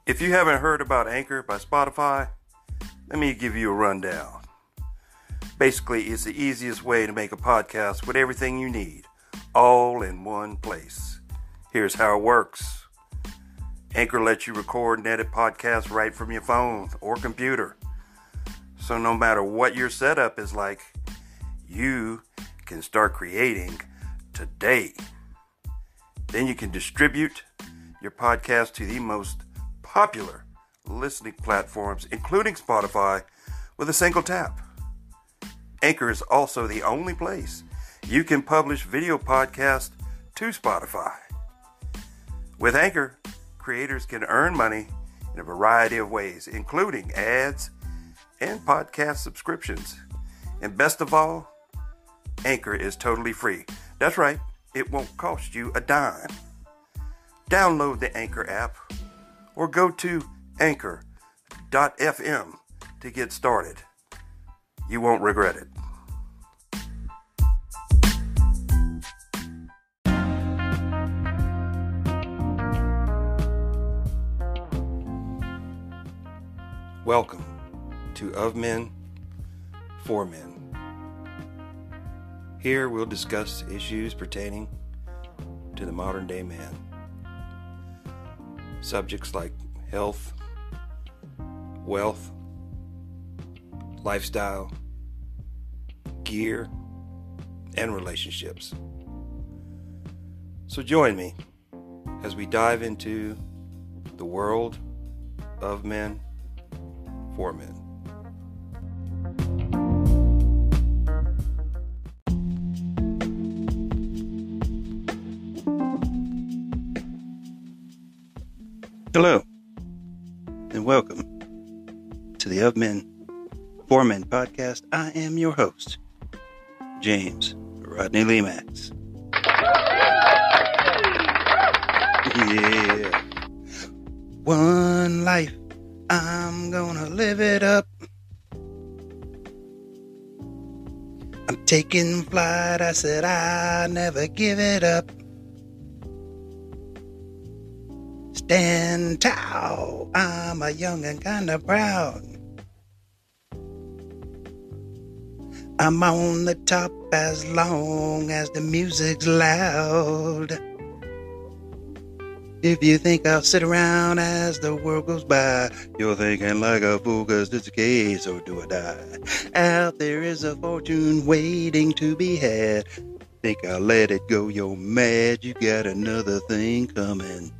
If you haven't heard about Anchor by Spotify, let me give you a rundown. Basically, it's the easiest way to make a podcast with everything you need, all in one place. Here's how it works. Anchor lets you record and edit podcasts right from your phone or computer. So no matter what your setup is like, you can start creating today. Then you can distribute your podcast to the most popular listening platforms, including Spotify, with a single tap. Anchor is also the only place you can publish video podcasts to Spotify. With Anchor, creators can earn money in a variety of ways, including ads and podcast subscriptions. And best of all, Anchor is totally free. That's right, it won't cost you a dime. Download the Anchor app or go to anchor.fm to get started. You won't regret it. Welcome to Of Men, For Men. Here we'll discuss issues pertaining to the modern day man. Subjects like health, wealth, lifestyle, gear, and relationships. So join me as we dive into the world of men for men. Hello, and welcome to the Of Men, For Men podcast. I am your host, James Rodney Lee Max. Yeah. One life, I'm gonna live it up. I'm taking flight, I said I never give it up. Stand tall, I'm a young and kinda proud. I'm on the top as long as the music's loud. If you think I'll sit around as the world goes by, you're thinking like a fool, 'cause it's a case or do or die. Out there is a fortune waiting to be had. Think I'll let it go, you're mad. You got another thing coming.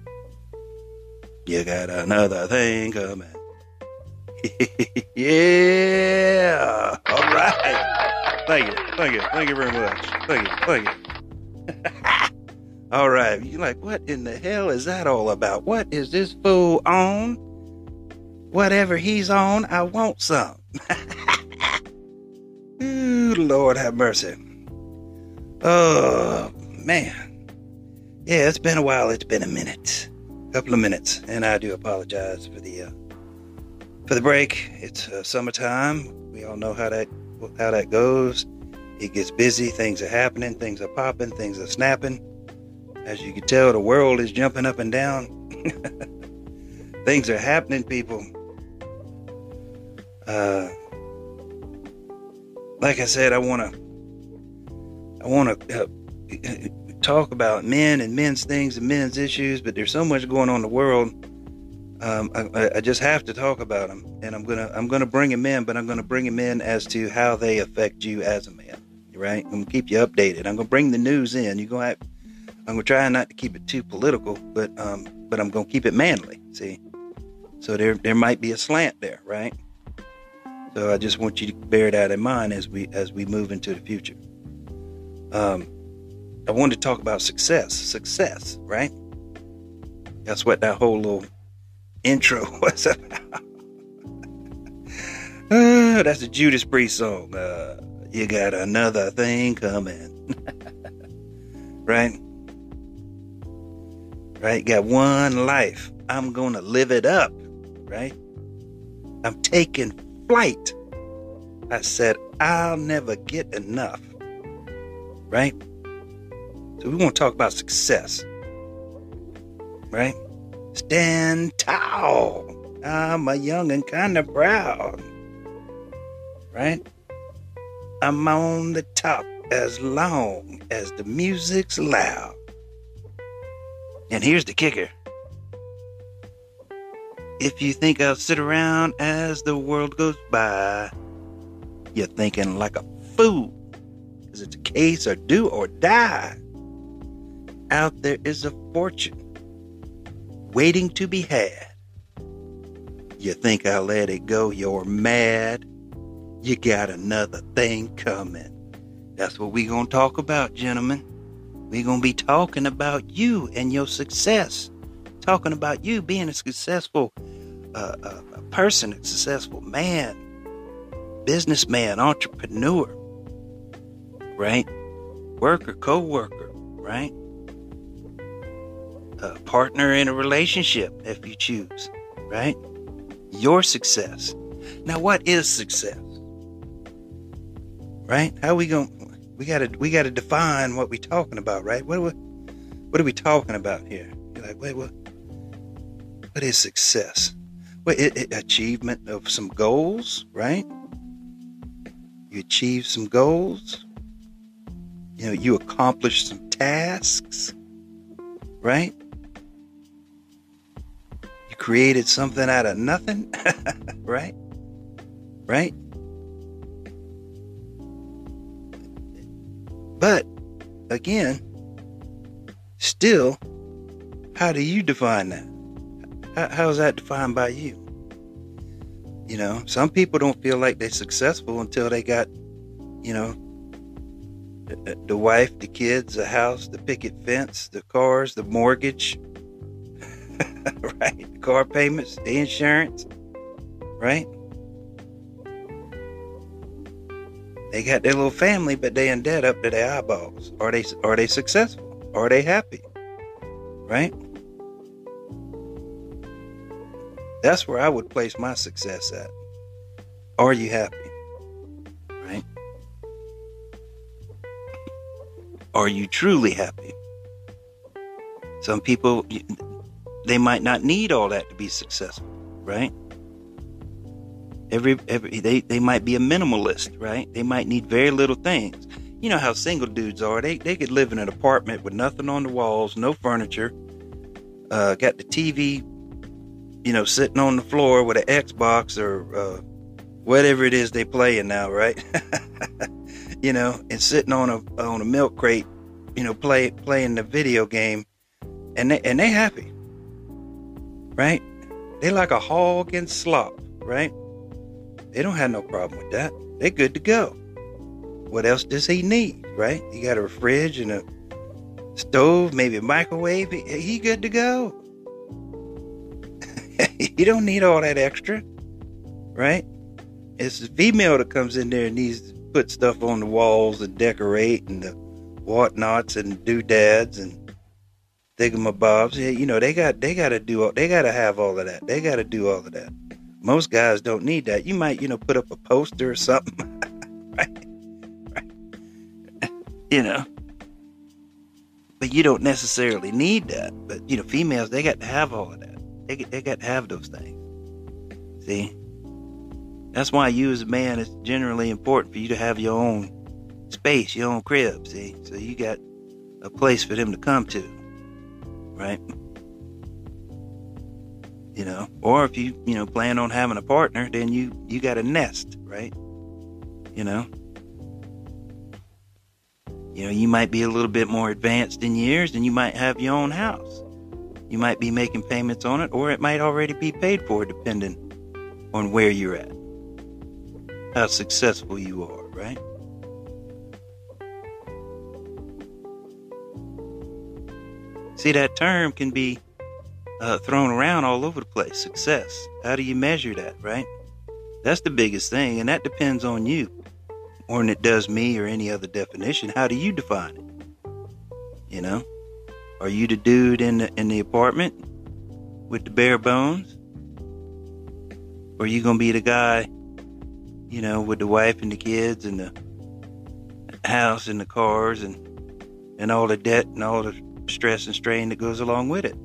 You got another thing coming. Yeah. All right. Thank you very much. Thank you. All right. You're like, what in the hell is that all about? What is this fool on? Whatever he's on, I want some. Ooh, Lord have mercy. Oh, man. Yeah, it's been a while. It's been a minute. Couple of minutes, and I do apologize for the break. It's summertime. We all know how that goes. It gets busy. Things are happening. Things are popping. Things are snapping. As you can tell, the world is jumping up and down. Things are happening, people. Like I said, I want to talk about men and men's things and men's issues, but there's so much going on in the world. I just have to talk about them, and I'm gonna bring them in, but I'm gonna bring them in as to how they affect you as a man. Right? I'm gonna keep you updated. I'm gonna bring the news in. I'm gonna try not to keep it too political, but I'm gonna keep it manly. See, so there might be a slant there, right? So I just want you to bear that in mind as we move into the future. I wanted to talk about success, right? That's what that whole little intro was about. That's a Judas Priest song. You got another thing coming. Right? Right? Got one life. I'm going to live it up. Right? I'm taking flight. I said, I'll never get enough. Right? So we want to talk about success. Right? stand tall. I'm a young and kind of proud, right? I'm on the top as long as the music's loud. And here's the kicker. If you think I'll sit around as the world goes by, you're thinking like a fool. Because it's a case of do or die. Out there is a fortune waiting to be had. You think I'll let it go? You're mad. You got another thing coming. That's what we're going to talk about, gentlemen. We're going to be talking about you and your success. Talking about you being a successful a person, a successful man, businessman, entrepreneur, right? Worker, co-worker, right? A partner in a relationship, if you choose, right? Your success. Now, what is success? Right? How we going? We gotta define what we're talking about, right? What are we talking about here? You're like, wait, what is success? Well, achievement of some goals, right? You achieve some goals. You know, you accomplish some tasks, right? You created something out of nothing, right? Right? But, again, still, how do you define that? How is that defined by you? You know, some people don't feel like they're successful until they got, you know, the wife, the kids, the house, the picket fence, the cars, the mortgage, right? The car payments, the insurance, right? They got their little family, but they in debt up to their eyeballs. Are they successful? Are they happy? Right? That's where I would place my success at. Are you happy? Right? Are you truly happy? Some people, they might not need all that to be successful, right? They might be a minimalist, right? They might need very little things. You know how single dudes are. They could live in an apartment with nothing on the walls, no furniture, got the TV, you know, sitting on the floor with an Xbox or whatever it is they playing now, right? You know, and sitting on a milk crate, you know, playing the video game, and they happy, right? They like a hog in slop, right? They don't have no problem with that. They're good to go. What else does he need, right? He got a fridge and a stove, maybe a microwave. He good to go. He don't need all that extra, right? It's the female that comes in there and needs to put stuff on the walls and decorate and the whatnots and doodads and thingamabobs. Yeah, you know, they gotta have all of that. They gotta do all of that. Most guys don't need that. You might, you know, put up a poster or something, right? You know, but you don't necessarily need that. But, you know, females, they got to have all of that. They got to have those things. See? That's why you as a man, it's generally important for you to have your own space, your own crib, see? So you got a place for them to come to, right? You know, or if you know, plan on having a partner, then you got a nest, right? You know, you might be a little bit more advanced in years and you might have your own house. You might be making payments on it, or it might already be paid for, depending on where you're at, how successful you are, right? See, that term can be thrown around all over the place. Success. How do you measure that, right? That's the biggest thing, and that depends on you more than it does me or any other definition. How do you define it? You know, are you the dude in the apartment with the bare bones, or are you gonna be the guy, you know, with the wife and the kids and the house and the cars and all the debt and all the stress and strain that goes along with it?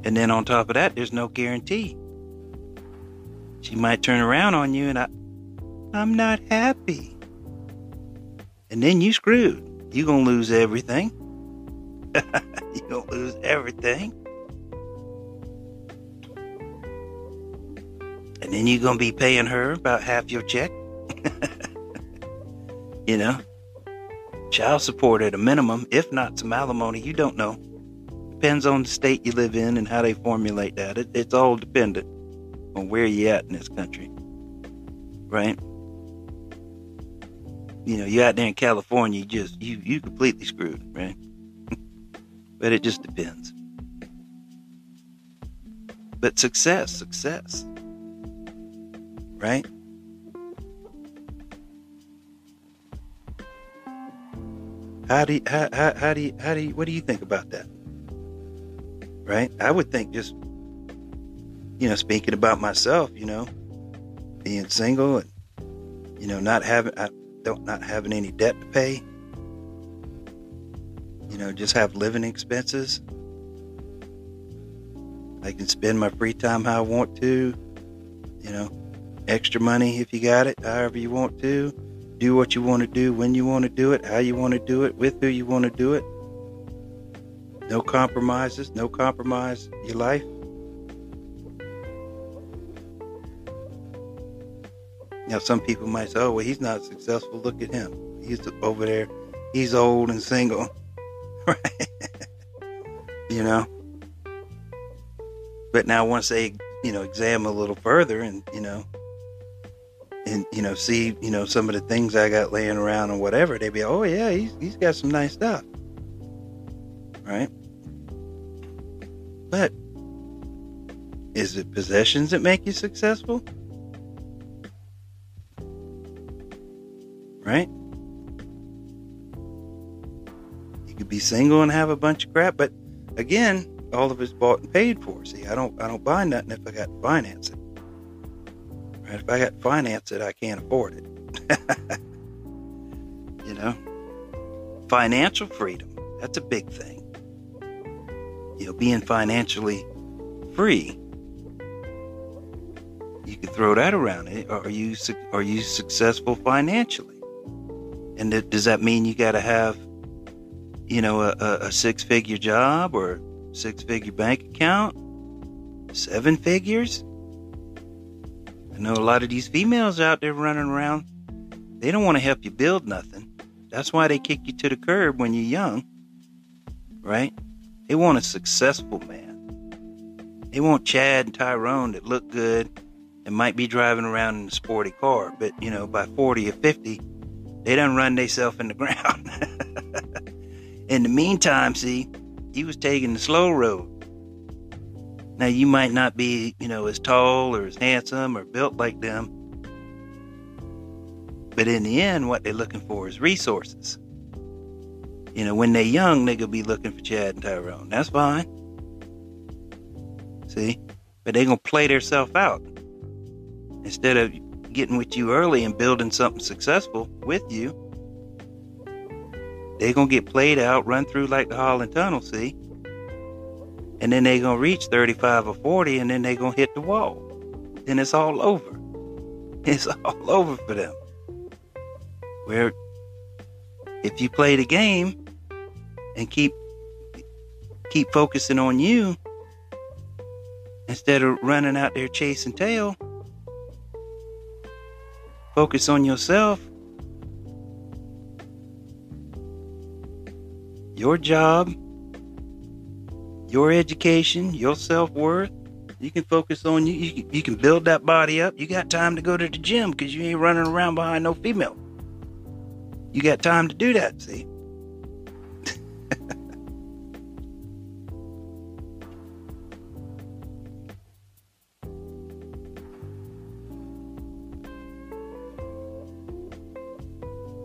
And then on top of that, there's no guarantee. She might turn around on you and I'm not happy. And then you screwed. You're going to lose everything. You're going to lose everything. And then you're going to be paying her about half your check. You know, child support at a minimum, if not some alimony, you don't know. Depends on the state you live in and how they formulate that. It's all dependent on where you're at in this country, right? You know, you're out there in California, you completely screwed, right? But it just depends. But success, right? How do you, what do you think about that? Right? I would think just, you know, speaking about myself, you know, being single and, you know, not having any debt to pay, you know, just have living expenses. I can spend my free time how I want to, you know, extra money if you got it, however you want to. Do what you want to do, when you want to do it, how you want to do it, with who you want to do it. No compromises, no compromise your life. Now, some people might say, oh, well, he's not successful. Look at him. He's over there. He's old and single. Right? You know? But now once they, you know, examine a little further and, you know, see, you know, some of the things I got laying around and whatever, they'd be, oh, yeah, he's got some nice stuff. Right? But is it possessions that make you successful? Right? You could be single and have a bunch of crap, but again, all of it's bought and paid for. See, I don't buy nothing if I got to finance it. Right? If I got to finance it, I can't afford it. You know? Financial freedom, that's a big thing. You know, being financially free. You could throw that around it. Are you successful financially? And does that mean you got to have, you know, a six-figure job or six-figure bank account? 7 figures? I know a lot of these females out there running around, they don't want to help you build nothing. That's why they kick you to the curb when you're young, right? They want a successful man. They want Chad and Tyrone that look good and might be driving around in a sporty car, but, you know, by 40 or 50, they done run themselves in the ground. In the meantime, see, he was taking the slow road. Now, you might not be, you know, as tall or as handsome or built like them. But in the end, what they're looking for is resources. You know, when they're young, they're going to be looking for Chad and Tyrone. That's fine. See? But they're going to play themselves out. Instead of getting with you early and building something successful with you, they're going to get played out, run through like the Holland Tunnel, see? And then they're going to reach 35 or 40, and then they're going to hit the wall. Then it's all over. It's all over for them. Where if you play the game and keep focusing on you instead of running out there chasing tail, focus on yourself, your job, your education, your self-worth. You can focus on you. You can build that body up. You got time to go to the gym because you ain't running around behind no female. You got time to do that, see?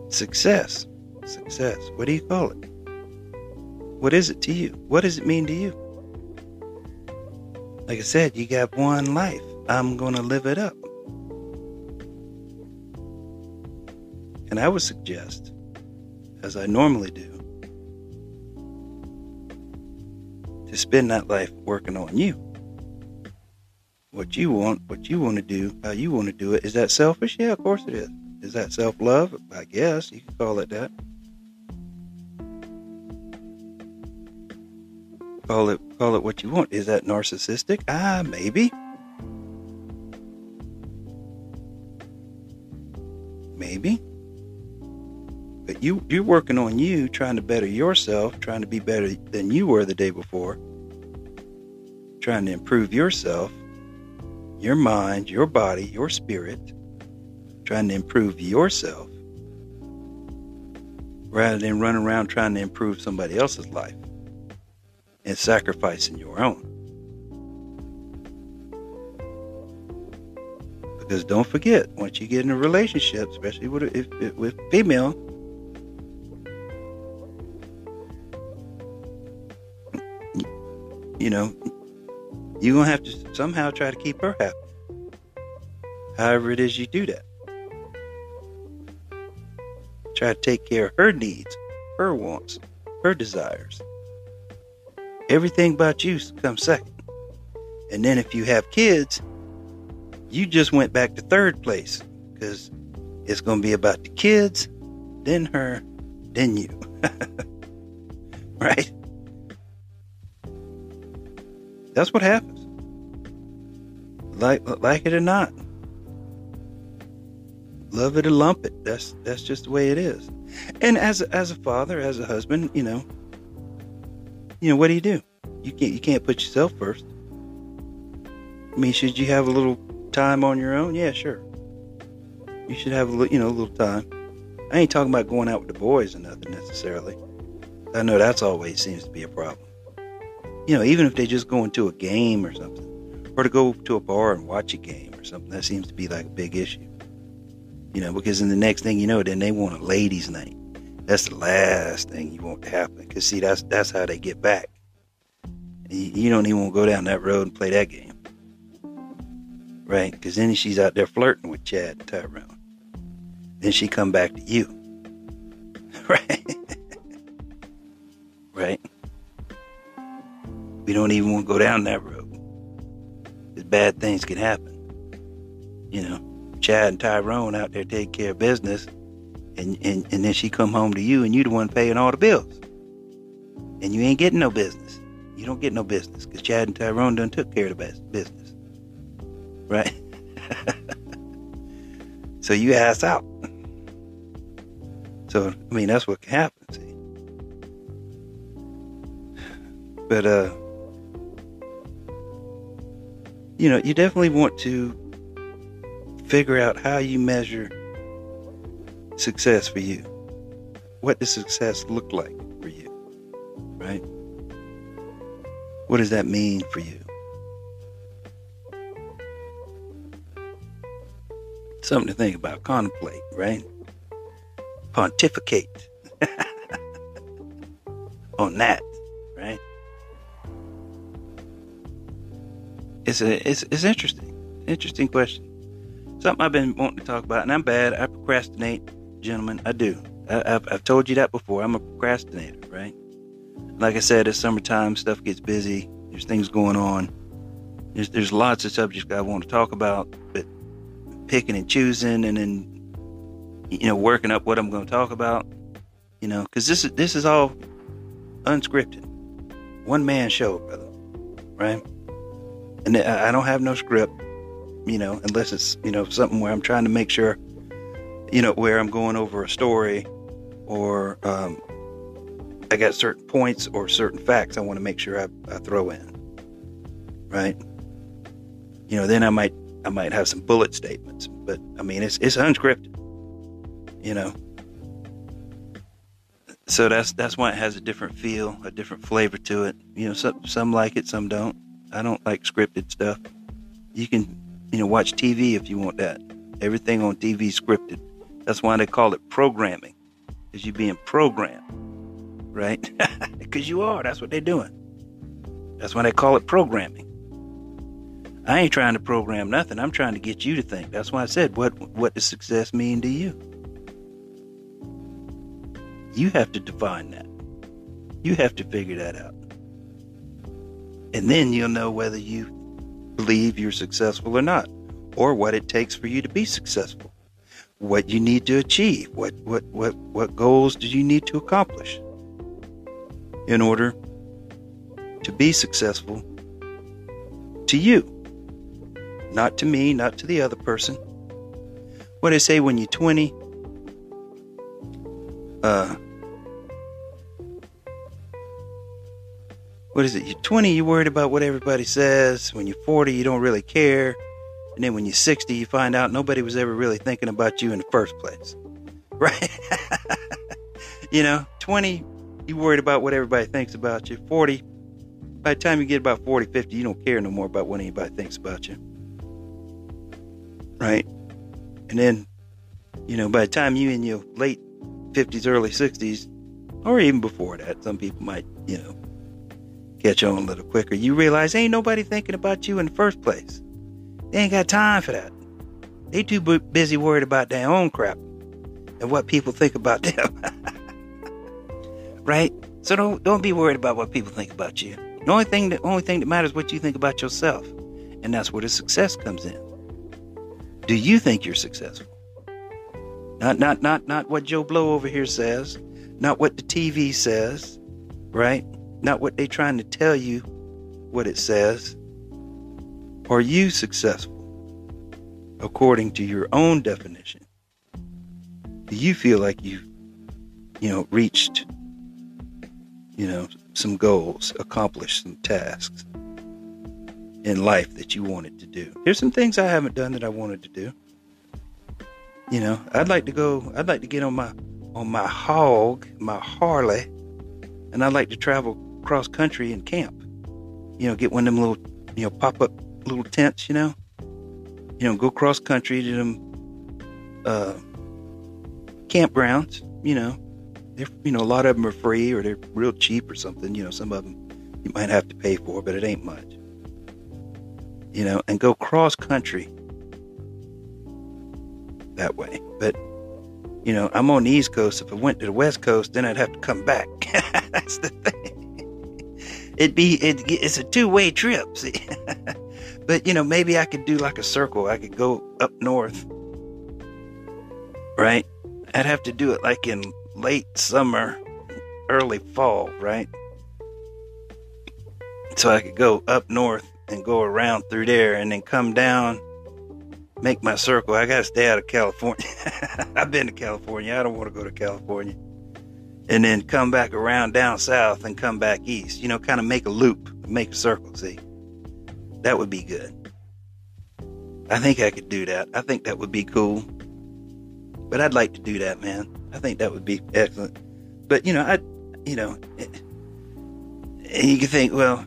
Success. What do you call it? What is it to you? What does it mean to you? Like I said, you got one life. I'm going to live it up. And I would suggest, as I normally do, to spend that life working on you. What you want to do, how you want to do it. Is that selfish? Yeah, of course it is. Is that self-love? I guess you can call it that. Call it what you want. Is that narcissistic? Maybe. Maybe. But you're working on you, trying to better yourself, trying to be better than you were the day before, trying to improve yourself, your mind, your body, your spirit, trying to improve yourself, rather than run around trying to improve somebody else's life and sacrificing your own. Because don't forget, once you get in a relationship, especially with female, you know, you're going to have to somehow try to keep her happy. However it is you do that. Try to take care of her needs, her wants, her desires. Everything about you comes second. And then if you have kids, you just went back to third place, because it's going to be about the kids, then her, then you. Right? That's what happens. Like it or not. Love it or lump it. That's just the way it is. And as a father, as a husband, you know, what do? You can't put yourself first. I mean, should you have a little time on your own? Yeah, sure. You should have a little time. I ain't talking about going out with the boys or nothing necessarily. I know that's always seems to be a problem. Even if they just go into a game or something, or to go to a bar and watch a game or something, that seems to be like a big issue. Because then the next thing you know, then they want a ladies' night. That's the last thing you want to happen. Because see, that's how they get back. You don't even want to go down that road and play that game. Right? Because then she's out there flirting with Chad and Tyrone. Then she come back to you. Right? Right? We don't even want to go down that road. Because bad things can happen. Chad and Tyrone out there take care of business. And then she come home to you and you the one paying all the bills. And you ain't getting no business. You don't get no business. Because Chad and Tyrone done took care of the business. Right? So you ass out. So, I mean, that's what can happen, see. But, you definitely want to figure out how you measure success for you. What does success look like for you? Right? What does that mean for you? Something to think about, contemplate, right? Pontificate on that, right? It's interesting question. Something I've been wanting to talk about, and I'm bad. I procrastinate, gentlemen. I do. I've told you that before. I'm a procrastinator, right? Like I said, it's summertime. Stuff gets busy. There's things going on. There's lots of subjects I want to talk about, but picking and choosing, and then working up what I'm going to talk about. Because this is all unscripted, one man show, brother, right? And I don't have no script. Unless it's, something where I'm trying to make sure, where I'm going over a story, or I got certain points or certain facts I want to make sure I throw in, right? Then I might have some bullet statements, but I mean, it's unscripted, So that's why it has a different feel, a different flavor to it. Some like it, some don't. I don't like scripted stuff. You can, watch TV if you want that. Everything on TV is scripted. That's why they call it programming. Because you're being programmed. Right? Because you are. That's what they're doing. That's why they call it programming. I ain't trying to program nothing. I'm trying to get you to think. That's why I said, what does success mean to you? You have to define that. You have to figure that out. And then you'll know whether you believe you're successful or not, or what it takes for you to be successful, what you need to achieve, what goals do you need to accomplish in order to be successful to you, not to me, not to the other person. What they say when you're 20, what is it? You're 20, you're worried about what everybody says. When you're 40, you don't really care. And then when you're 60, you find out nobody was ever really thinking about you in the first place. Right? 20, you're worried about what everybody thinks about you. 40, by the time you get about 40, 50, you don't care no more about what anybody thinks about you. Right? And then, by the time you're in your late 50s, early 60s, or even before that, some people might, catch on a little quicker. You realize ain't nobody thinking about you in the first place. They ain't got time for that. They too busy worried about their own crap and what people think about them. Right? So don't be worried about what people think about you. The only thing that matters is what you think about yourself. And that's where the success comes in. Do you think you're successful? Not what Joe Blow over here says, not what the TV says, right? Not what they're trying to tell you what it says. Are you successful according to your own definition? Do you feel like you've, reached, some goals, accomplished some tasks in life that you wanted to do? Here's some things I haven't done that I wanted to do. I'd like to get on my Harley, and I'd like to travel cross country and camp. Get one of them little, pop up little tents, go cross country to them campgrounds. They're, a lot of them are free or they're real cheap or something. Some of them you might have to pay for, but it ain't much. And go cross country that way. But I'm on the East Coast. If I went to the West Coast, then I'd have to come back. That's the thing. It's a two-way trip, see. But maybe I could do like a circle. I could go up north, right? I'd have to do it like in late summer, early fall, right? So I could go up north and go around through there and then come down, make my circle. I gotta stay out of California. I've been to California. I don't want to go to California. And then come back around down south and come back east. Kind of make a loop, make a circle, see? That would be good. I think I could do that. I think that would be cool. But I'd like to do that, man. I think that would be excellent. But, and you can think, well,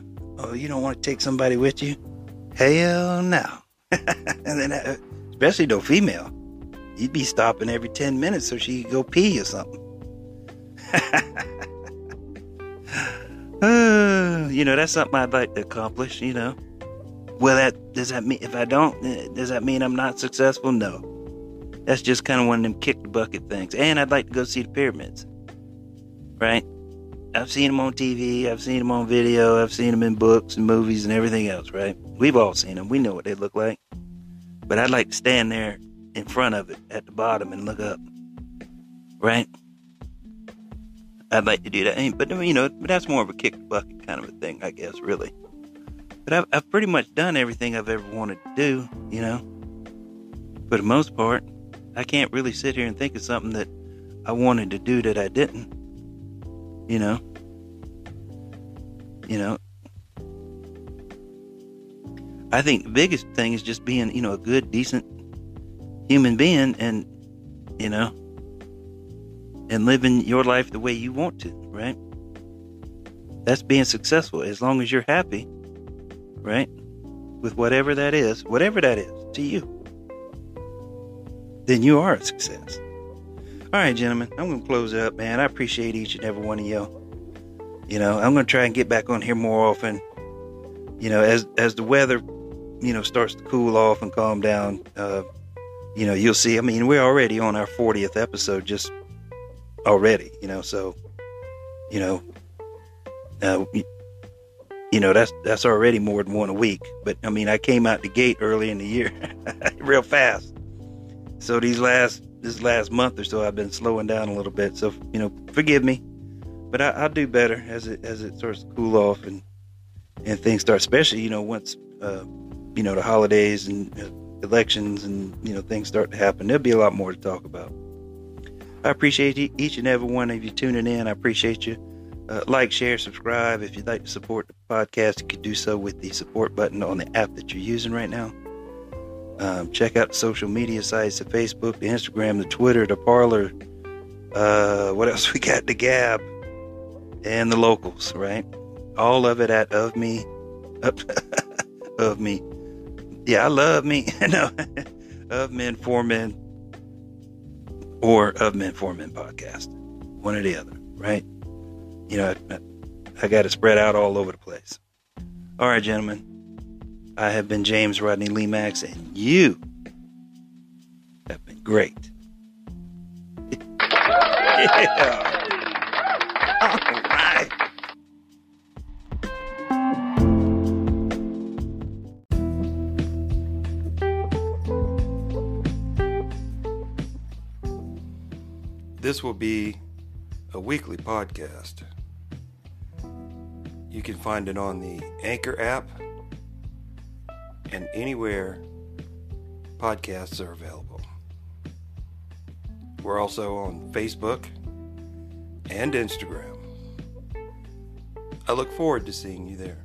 you don't want to take somebody with you? Hell no. And then, especially no female. You'd be stopping every 10 minutes so she could go pee or something. That's something I'd like to accomplish, Well, does that mean, if I don't, does that mean I'm not successful? No. That's just kind of one of them kick the bucket things. And I'd like to go see the pyramids. Right? I've seen them on TV, I've seen them on video, I've seen them in books and movies and everything else, right? We've all seen them. We know what they look like. But I'd like to stand there in front of it at the bottom and look up. Right? I'd like to do that. But, that's more of a kick the bucket kind of a thing, I guess, really. But I've pretty much done everything I've ever wanted to do, For the most part, I can't really sit here and think of something that I wanted to do that I didn't. I think the biggest thing is just being, a good, decent human being and, and living your life the way you want to, right? That's being successful as long as you're happy, right? With whatever that is to you, then you are a success. All right, gentlemen, I'm going to close it up, man. I appreciate each and every one of y'all. I'm going to try and get back on here more often. As the weather, starts to cool off and calm down, you'll see. I mean, we're already on our 40th episode just already, so, that's already more than one a week. But I mean, I came out the gate early in the year, real fast. So this last month or so, I've been slowing down a little bit. So forgive me, but I'll do better as it starts to cool off and things start, especially once the holidays and elections and things start to happen. There'll be a lot more to talk about. I appreciate each and every one of you tuning in. I appreciate you. Like, share, subscribe. If you'd like to support the podcast, you can do so with the support button on the app that you're using right now. Check out the social media sites, the Facebook, the Instagram, the Twitter, the Parler. What else we got? The Gab and the locals, right? All of it at of me. Yeah, I love me. No, of Men for Men or of Men for Men podcast. One or the other, right? I got it spread out all over the place. All right, gentlemen. I have been James Rodney Lee Max, and you have been great. Yeah. All right. This will be a weekly podcast. You can find it on the Anchor app and anywhere podcasts are available. We're also on Facebook and Instagram. I look forward to seeing you there.